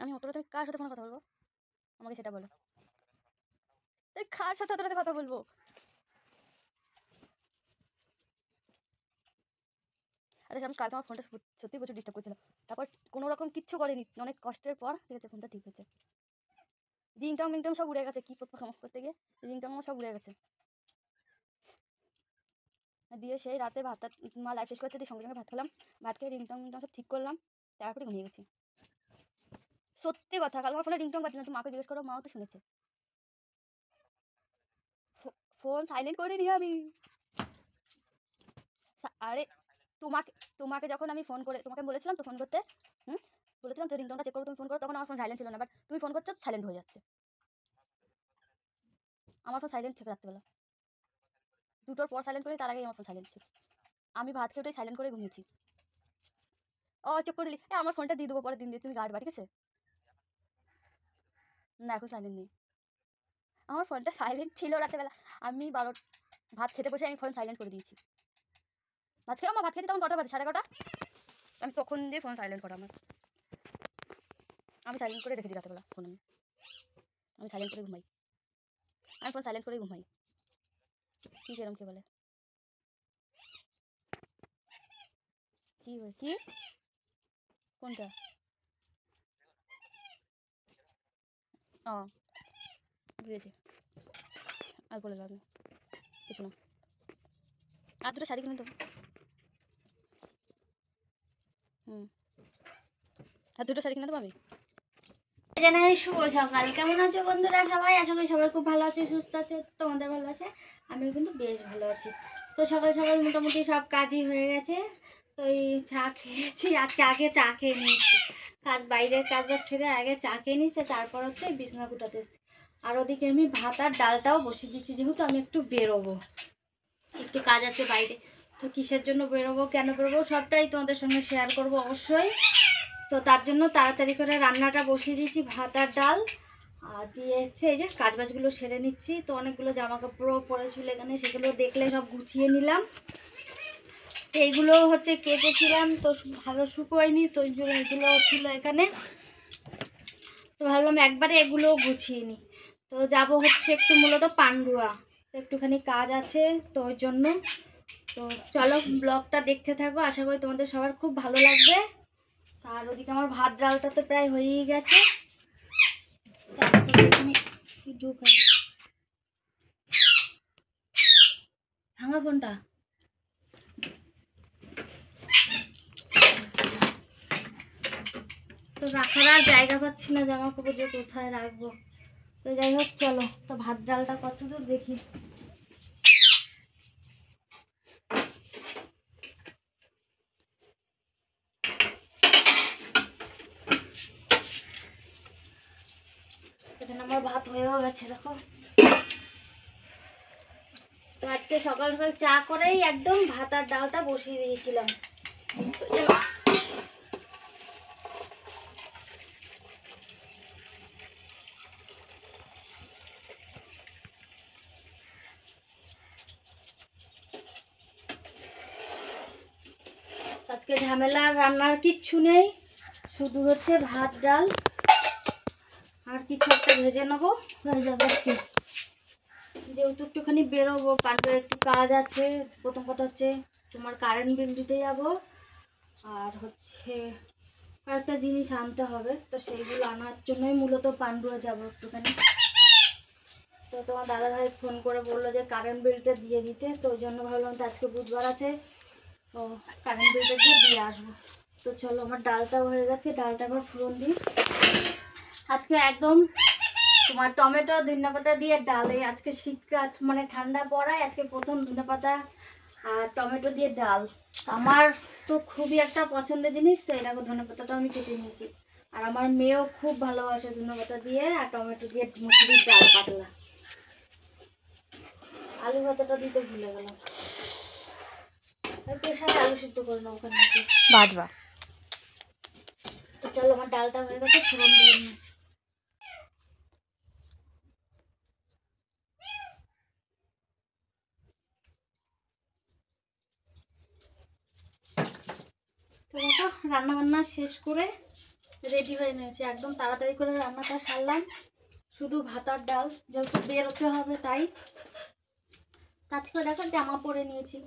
আমি অত রাতে কার সাথে ফোনে কথা বলবো? আমাকে সেটা বলো। কার সাথে অত রাতে কথা বলবো? আরে আমি কালকে আমার ফোনটা সত্যি প্রচুর ডিস্টার্ব করছিল। তারপর কোনো রকম কিচ্ছু করেনি, অনেক কষ্টের পর ঠিক আছে ফোনটা ঠিক হয়েছে। রিংটং মিংটং সব উড়ে গেছে, কি করতে গিয়ে রিংটং আমার সব উড়ে গেছে। দিয়ে সেই রাতে ভাতটা মা লাইফ শেষ করতে দিয়ে সঙ্গে সঙ্গে ভাত খেলাম। ভাত খেয়ে রিংটং মিংটং সব ঠিক করলাম, তারপরে ঘুমিয়ে গেছি। সত্যি কথা, কাল আমার ফোনে রিংটং বাজছে না, তো মাকে জিজ্ঞেস করো, মাও তো শুনেছে। ফোন সাইলেন্ট করে নিয়ে আমি। আরে তোমাকে তোমাকে যখন আমি ফোন করে তোমাকে বলেছিলাম তো ফোন করতে, হুম, বলেছিলাম তো রিংটংটা চেক করো, তুমি ফোন করো, তখন আমার ফোন সাইলেন্ট ছিল না, বাট তুমি ফোন করছো সাইলেন্ট হয়ে যাচ্ছে। আমার ফোন সাইলেন্ট ছিল রাত্রেবেলা, দুটোর পর সাইলেন্ট করি, তার আগেই আমার ফোন সাইলেন্ট ছিল। আমি ভাত খেয়ে ওটাই সাইলেন্ট করে ঘুমিয়েছি। ও চুপ করে নিলি, আমার ফোনটা দিয়ে দেবো পরের দিন দিয়ে, তুমি গাড়বা ঠিক আছে? না এখন সাইলেন্ট নেই, আমার ফোনটা সাইলেন্ট ছিল রাত্রেবেলা। আমি ভাত খেতে বসে আমি ফোন সাইলেন্ট করে দিয়েছি। ভাত খেয়ে আমার ভাত খেতে তখন কটা বাজে, 11:30। আমি তখন দিয়ে ফোন সাইলেন্ট করা আমার, আমি সাইলেন্ট করে রেখে দিই রাত্রেবেলা ফোন। আমি সাইলেন্ট করে ঘুমাই, আমি ফোন সাইলেন্ট করে ঘুমাই। কি এরকম কে বলে? কি কি কোনটা? ও বুঝেছি, আর বলে লাভ নেই, কিছু না। আর দুটো শাড়ি কিনে দেবো। আর দুটো শাড়ি কিনে দেবো আমি। জানাই শুভ সকাল। কেমন আছো বন্ধুরা সবাই? আশা করি সবাই খুব ভালো আছে, সুস্থ আছে, তোমাদের ভালো আছে, আমিও কিন্তু বেশ ভালো আছি। তো সকাল সকাল মোটামুটি সব কাজই হয়ে গেছে। তো এই চা খেয়েছি, আজকে আগে চা খেয়ে নিয়েছি, বাইরের কাজটা সেরে আগে চা খেয়ে নিয়েছি, তারপর হচ্ছে বিছনা গুটাতে এসেছি। আর ওদিকে আমি ভাত আর ডালটাও বসিয়ে দিচ্ছি, যেহেতু আমি একটু বেরোবো, একটু কাজ আছে বাইরে। তো কিসের জন্য বেরোবো, কেন বেরোবো, সবটাই তোমাদের সঙ্গে শেয়ার করব অবশ্যই। তো তার জন্য তাড়াতাড়ি করে রান্নাটা বসিয়ে দিয়েছি, ভাত আর ডাল আর দিয়ে হচ্ছে এই যে কাজবাজগুলো সেরে নিচ্ছি। তো অনেকগুলো জামা কাপড়ও পরেছিল এখানে, সেগুলো দেখলে সব গুছিয়ে নিলাম। তো এইগুলো হচ্ছে কেচেছিলাম, তো ভালো শুকোয়নি, তো এগুলো ছিল এখানে, তো ভাবলাম একবারে এগুলোও গুছিয়ে নিই। তো যাব হচ্ছে একটু মূলত পান্ডুয়া, তো একটুখানি কাজ আছে, তো ওই জন্য। তো চলো ব্লগটা দেখতে থাকো, আশা করি তোমাদের সবার খুব ভালো লাগবে। আর ওদিকে আমার ভাত ডালটা তো প্রায় হয়েই গেছে। ভাঙা কোনটা? তো রাখার আর জায়গা পাচ্ছি না, জামা কাপড় যে কোথায় রাখবো। তো যাই হোক চলো, তো ভাত ডালটা কত দূর দেখি। এখানে আমার ভাত হয়েও গেছে দেখো। তো আজকে সকাল সকাল চা করেই একদম ভাত আর ডালটা বসিয়ে দিয়েছিলাম। আজকে ঝামেলা রান্নার কিচ্ছু নেই, শুধু হচ্ছে ভাত ডাল আর কিছু একটা ভেজে নেবো, হয়ে যাবে আজকে। যেহেতু একটুখানি বেরোবো, পাল্টে একটু কাজ আছে। প্রথম কথা হচ্ছে তোমার কারেন্ট বিল দিতে যাবো, আর হচ্ছে কয়েকটা জিনিস আনতে হবে, তো সেইগুলো আনার জন্যই মূলত পান্ডুয়া যাবো একটুখানি। তো তোমার দাদাভাই ফোন করে বললো যে কারেন্ট বিলটা দিয়ে দিতে, তো ওই জন্য ভাবলাম তো আজকে বুধবার আছে, তো কারেন্ট বিলটা দিয়ে আসবো। তো চলো, আমার ডালটাও হয়ে গেছে, ডালটা আবার ফোড়ন দিই। আজকে একদম তোমার টমেটো ধনেপাতা দিয়ে ডালে, আজকে শীতকাল মানে ঠান্ডা পড়ায় আজকে প্রথম ধনেপাতা আর টমেটো দিয়ে ডাল। আমার তো খুবই একটা পছন্দের জিনিস, তো এরকম ধনেপাতাটা আমি কেটে নিয়েছি। আর আমার মেয়েও খুব ভালোবাসে ধনেপাতা দিয়ে আর টমেটো দিয়ে মুসুরির ডাল পাতলা। আলু ভাতাটা দিতে ভুলে গেলাম, প্রেশারে আলু সিদ্ধ করে নাও ওখানে বাজবা। তো চলো, আমার ডালটা হয়ে গেছে, ফোড়ন দিয়ে নিই। তো দেখো রান্না বান্না শেষ করে রেডি হয়ে নিয়েছি, একদম তাড়াতাড়ি করে রান্নাটা সারলাম। শুধু ভাত আর ডাল, যেহেতু বেরোতে হবে তাই। আজকে দেখো জামা পরে নিয়েছি,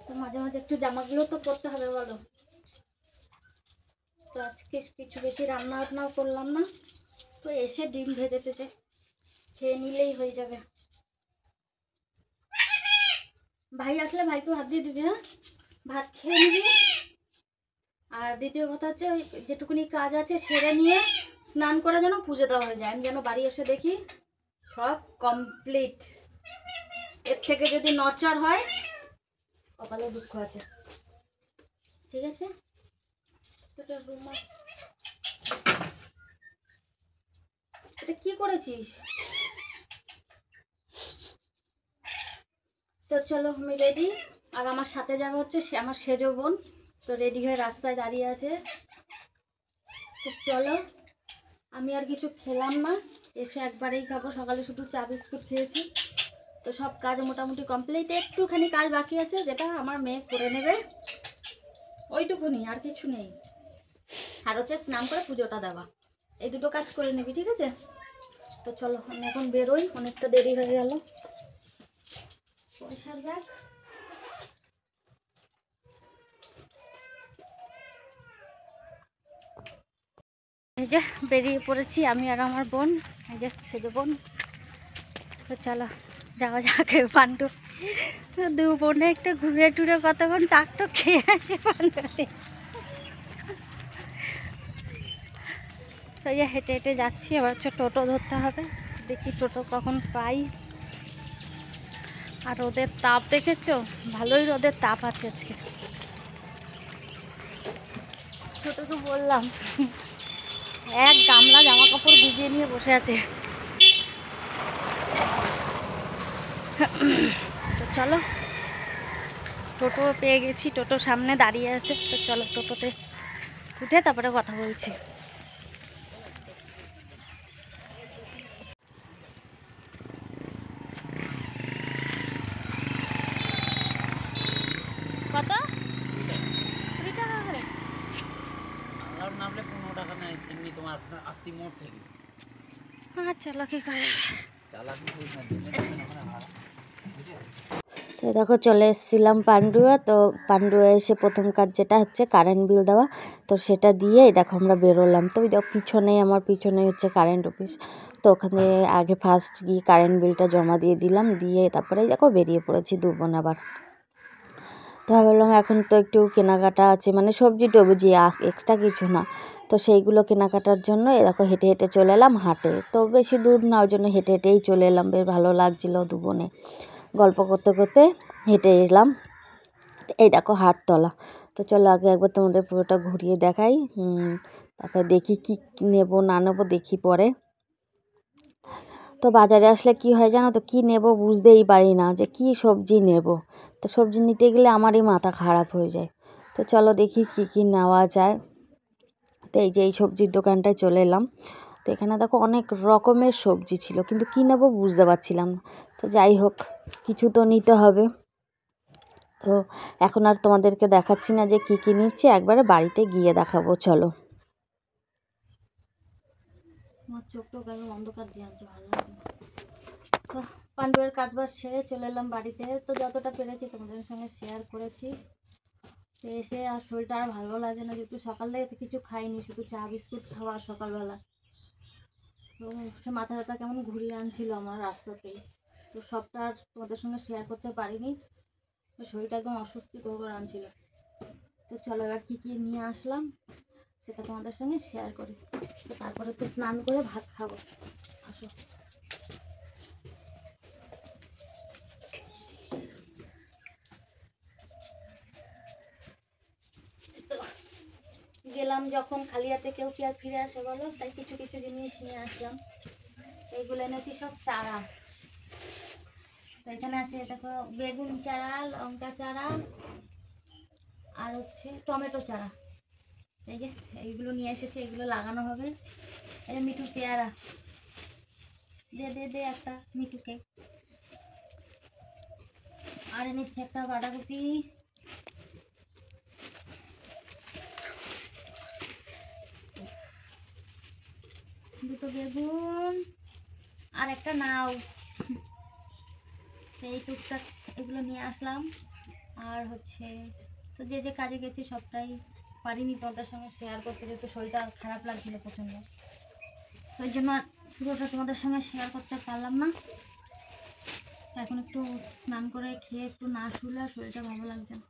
তো মাঝে মাঝে একটু জামাগুলো তো পরতে হবে বলো। তো আজকে কিছু বেশি রান্না বান্নাও করলাম না, তো এসে ডিম ভেজেতেছে, খেয়ে নিলেই হয়ে যাবে। ভাই আসলে ভাইকে ভাত দিয়ে দিবি, হ্যাঁ ভাত খেয়ে নিবি। আর দ্বিতীয় কথা হচ্ছে ওই যেটুকুনি কাজ আছে সেরে নিয়ে স্নান করে যেন পুজো দেওয়া হয়ে যায়। আমি যেন বাড়ি এসে দেখি সব কমপ্লিট। এর থেকে যদি নড়চড় হয় কপালে দুঃখ আছে, ঠিক আছে। এটা কি করেছিস? তো চলো আমি রেডি, আর আমার সাথে যাবে হচ্ছে সে আমার সেজো বোন, তো রেডি হয়ে রাস্তায় দাঁড়িয়ে আছে। তো চলো, আমি আর কিছু খেলাম না, এসে একবারেই খাবো। সকালে শুধু চা বিস্কুট খেয়েছি। তো সব কাজ মোটামুটি কমপ্লিট, একটুখানি কাজ বাকি আছে যেটা আমার মেয়ে করে নেবে, ওইটুকুনি, আর কিছু নেই। আর হচ্ছে স্নান করে পুজোটা দেওয়া, এই দুটো কাজ করে নিবি, ঠিক আছে। তো চলো আমি এখন বেরোই, অনেকটা দেরি হয়ে গেল। পয়সার ব্যাগ, এই যে বেরিয়ে পড়েছি আমি আর আমার বোন, এই যে সেজো বোন। তো চলো যাওয়া যাক পান্ডু। তো দু বোনে একটু ঘুরে টুরে কতক্ষণ টাকটুক খেয়ে আসে পান্ডুতে। তো এই যে হেঁটে হেঁটে যাচ্ছি, এবার হচ্ছে টোটো ধরতে হবে, দেখি টোটো কখন পাই। আর রোদের তাপ দেখেছো, ভালোই রোদের তাপ আছে আজকে। ছোটকে বললাম এক গামলা জামা কাপড় ভিজিয়ে নিয়ে বসে আছে। তো চলো, টোটো পেয়ে গেছি, টোটো সামনে দাঁড়িয়ে আছে। তো চলো টোটোতে উঠে তারপরে কথা বলছি। কত? 20 টাকা করে। নামলে 15 টাকা নেয়, এমনি তোমার আত্মি মোড় থেকে। চলো কি করে চালাকি করিস না, দিনে ওখানে ভাড়া। তো দেখো চলে এসেছিলাম পান্ডুয়া। তো পান্ডুয়া এসে প্রথম কাজ যেটা হচ্ছে কারেন্ট বিল দেওয়া, তো সেটা দিয়ে দেখো আমরা বেরোলাম। তো দেখো পিছনেই আমার পিছনে হচ্ছে কারেন্ট অফিস, তো ওখানে আগে ফার্স্ট গিয়ে কারেন্ট বিলটা জমা দিয়ে দিলাম, দিয়ে তারপরে দেখো বেরিয়ে পড়েছি দু বোন আবার। তো ভাবলাম এখন তো একটু কেনাকাটা আছে, মানে সবজি টবজি এক্সট্রা কিছু না, তো সেইগুলো কেনাকাটার জন্য দেখো হেঁটে হেঁটে চলে এলাম হাটে। তো বেশি দূর না, ওই জন্য হেঁটে হেঁটেই চলে এলাম, বেশ ভালো লাগছিলো দু বোনে গল্প করতে করতে হেঁটে এলাম। এই দেখো হাটতলা। তো চলো আগে একবার তোমাদের পুরোটা ঘুরিয়ে দেখাই, তারপরে দেখি কি নেব না নেবো দেখি পরে। তো বাজারে আসলে কি হয় জানো তো, কি নেব বুঝতেই পারি না যে কি সবজি নেব। তো সবজি নিতে গেলে আমারই মাথা খারাপ হয়ে যায়। তো চলো দেখি কি কি নেওয়া যায়। তো এই যে এই সবজির দোকানটায় চলে এলাম। তো এখানে দেখো অনেক রকমের সবজি ছিল, কিন্তু কী নেবো বুঝতে পারছিলাম না। তো যাই হোক, কিছু তো নিতে হবে। তো এখন আর তোমাদেরকে দেখাচ্ছি না যে কী কী নিচ্ছি, একবারে বাড়িতে গিয়ে দেখাবো, চলো। আমার চোখটা কেন অন্ধকার দিয়ে আনছে, ভালো লাগে না। তো পান্ডুয়ের কাজবাজ সেরে চলে এলাম বাড়িতে। তো যতটা পেরেছি তোমাদের সঙ্গে শেয়ার করেছি। তো এসে আর শরীরটা আর ভালো লাগে না, যেহেতু সকাল থেকে তো কিছু খাইনি, শুধু চা বিস্কুট খাওয়া সকালবেলা। তো সে মাথা ব্যথা কেমন ঘুরিয়ে আনছিল আমার রাস্তাতেই। তো সবটা আর তোমাদের সঙ্গে শেয়ার করতে পারিনি, তো শরীরটা একদম অস্বস্তি করে আনছিল। তো চলো এবার কী কী নিয়ে আসলাম সেটা তোমাদের সঙ্গে শেয়ার করি। তো তারপরে তো স্নান করে ভাত খাবো, আসো। গেলাম যখন খালি হাতে কেউ কি আর ফিরে আসে বলো, তাই কিছু কিছু জিনিস নিয়ে আসলাম। এইগুলো এনেছি সব চারা। তো এখানে আছে দেখো বেগুন চারা, লঙ্কা চারা, আর হচ্ছে টমেটো চারা। এই যে এইগুলো নিয়ে এসেছি, এগুলো লাগানো হবে। এই যে মিঠু পেয়ারা, দে দে দে একটা মিঠুকে। আর এনেছি একটা বাঁধাকপি, দুটো বেগুন আর একটা নাও, এই টুকটাক এগুলো নিয়ে আসলাম। আর হচ্ছে তো যে যে কাজে গেছি সবটাই পারিনি তোমাদের সঙ্গে শেয়ার করতে, যেহেতু শরীরটা খারাপ লাগছিল প্রচণ্ড, তো ওই জন্য আর পুরোটা তোমাদের সঙ্গে শেয়ার করতে পারলাম না। এখন একটু স্নান করে খেয়ে একটু না শুলে আর শরীরটা ভালো লাগছে না।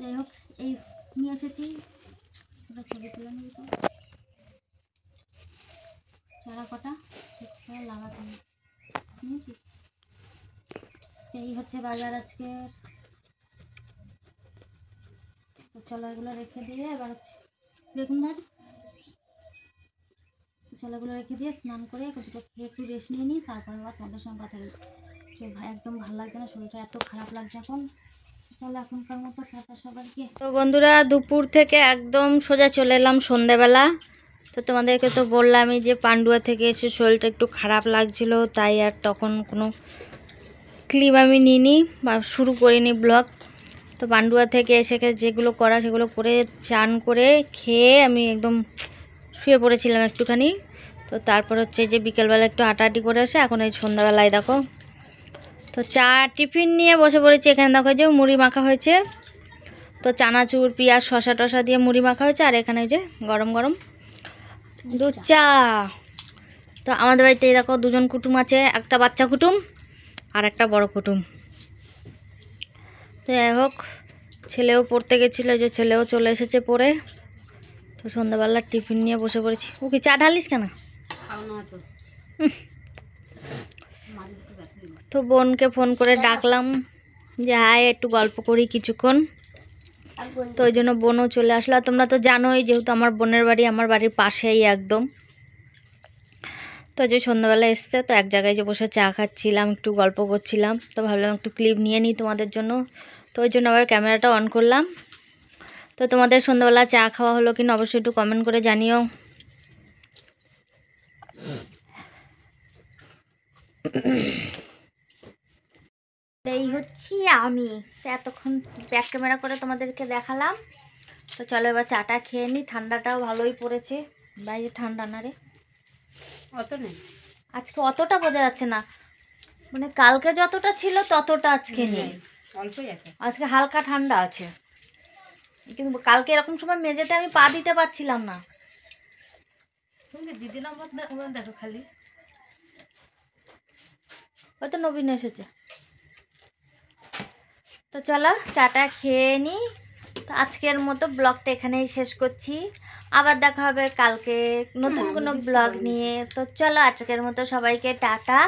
যাই হোক, এই নিয়ে এসেছি, ওটা ছবি তুলে নিবি তো, চারা কটা ঠিক করে লাগাতে হবে, নিয়েছি। এই হচ্ছে বাজার আজকে। তো চলো এগুলো রেখে দিয়ে এবার হচ্ছে বেগুন ভাজি। তো চলো এগুলো রেখে দিয়ে স্নান করে কিছুটা খেয়ে একটু রেস্ট নিয়ে নিই, তারপরে আবার তোমাদের সঙ্গে কথা বলি। ভাই একদম ভালো লাগছে না, শরীরটা এত খারাপ লাগছে এখন। চলো এখনকার মতো টাটা সবাইকে। তো বন্ধুরা, দুপুর থেকে একদম সোজা চলে এলাম সন্ধ্যাবেলা। তো তোমাদেরকে তো বললামই যে পান্ডুয়া থেকে এসে শরীরটা একটু খারাপ লাগছিল, তাই আর তখন কোনো ক্লিপ আমি নিইনি বা শুরু করিনি ব্লগ। তো পান্ডুয়া থেকে এসে যেগুলো করা সেগুলো করে চান করে খেয়ে আমি একদম শুয়ে পড়েছিলাম একটুখানি। তো তারপর হচ্ছে যে বিকেলবেলা একটু হাঁটাহাঁটি করে আসে, এখন এই সন্ধ্যাবেলায় দেখো তো চা টিফিন নিয়ে বসে পড়েছি। এখানে দেখো যে মুড়ি মাখা হয়েছে, তো চানাচুর পেঁয়াজ শসা টসা দিয়ে মুড়ি মাখা হয়েছে, আর এখানে যে গরম গরম দুধ চা। তো আমাদের বাড়িতে দেখো দুজন কুটুম আছে, একটা বাচ্চা কুটুম আর একটা বড় কুটুম। তো যাই হোক, ছেলেও পড়তে গেছিলো, যে ছেলেও চলে এসেছে পড়ে। তো সন্ধ্যাবেলার টিফিন নিয়ে বসে পড়েছি। ও কি চা ঢালিস কেন? তো বোনকে ফোন করে ডাকলাম যে হায় একটু গল্প করি কিছুক্ষণ, তো ওই জন্য বোনও চলে আসলো। আর তোমরা তো জানোই যেহেতু আমার বোনের বাড়ি আমার বাড়ির পাশেই একদম। তো যে সন্ধ্যাবেলা এসছে, তো এক জায়গায় যে বসে চা খাচ্ছিলাম, একটু গল্প করছিলাম, তো ভাবলাম একটু ক্লিপ নিয়ে নিই তোমাদের জন্য। তো ওই জন্য আবার ক্যামেরাটা অন করলাম। তো তোমাদের সন্ধ্যাবেলা চা খাওয়া হলো কিনা অবশ্যই একটু কমেন্ট করে জানিও। এই হচ্ছি আমি। তো এতক্ষণ ব্যাক ক্যামেরা করে তোমাদেরকে দেখালাম। তো চলো এবার চাটা খেয়ে নিই, ঠান্ডাটাও ভালোই পড়েছে, বাইরে ঠান্ডা না রে অত নেই আজকে, অতটা বোঝা যাচ্ছে না, মানে কালকে যতটা ছিল ততটা আজকে নেই, অল্পই আছে। আজকে হালকা ঠান্ডা আছে, কিন্তু কালকে এরকম সময় মেঝেতে আমি পা দিতে পারছিলাম না। তুমি দিদি নাম্বার দেখো খালি, হয়তো নবীন এসেছে। তো চলো চাটা খেয়ে নিই। তো আজকের মতো ব্লগটা এখানেই শেষ করছি, আবার দেখা হবে কালকে নতুন কোনো ব্লগ নিয়ে। তো চলো আজকের মতো সবাইকে টাটা।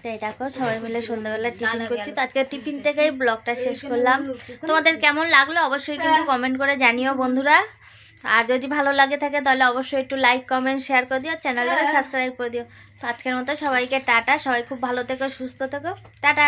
তো এই দেখো সবাই মিলে সন্ধ্যাবেলা টিফিন করছি, তো আজকে টিফিন থেকেই ব্লগটা শেষ করলাম। তোমাদের কেমন লাগলো অবশ্যই কিন্তু কমেন্ট করে জানিও বন্ধুরা। আর যদি ভালো লাগে থাকে তাহলে অবশ্যই একটু লাইক কমেন্ট শেয়ার করে দিও, চ্যানেলটাকে সাবস্ক্রাইব করে দিও। তো আজকের মতো সবাইকে টাটা, সবাই খুব ভালো থেকো সুস্থ থেকো, টাটা।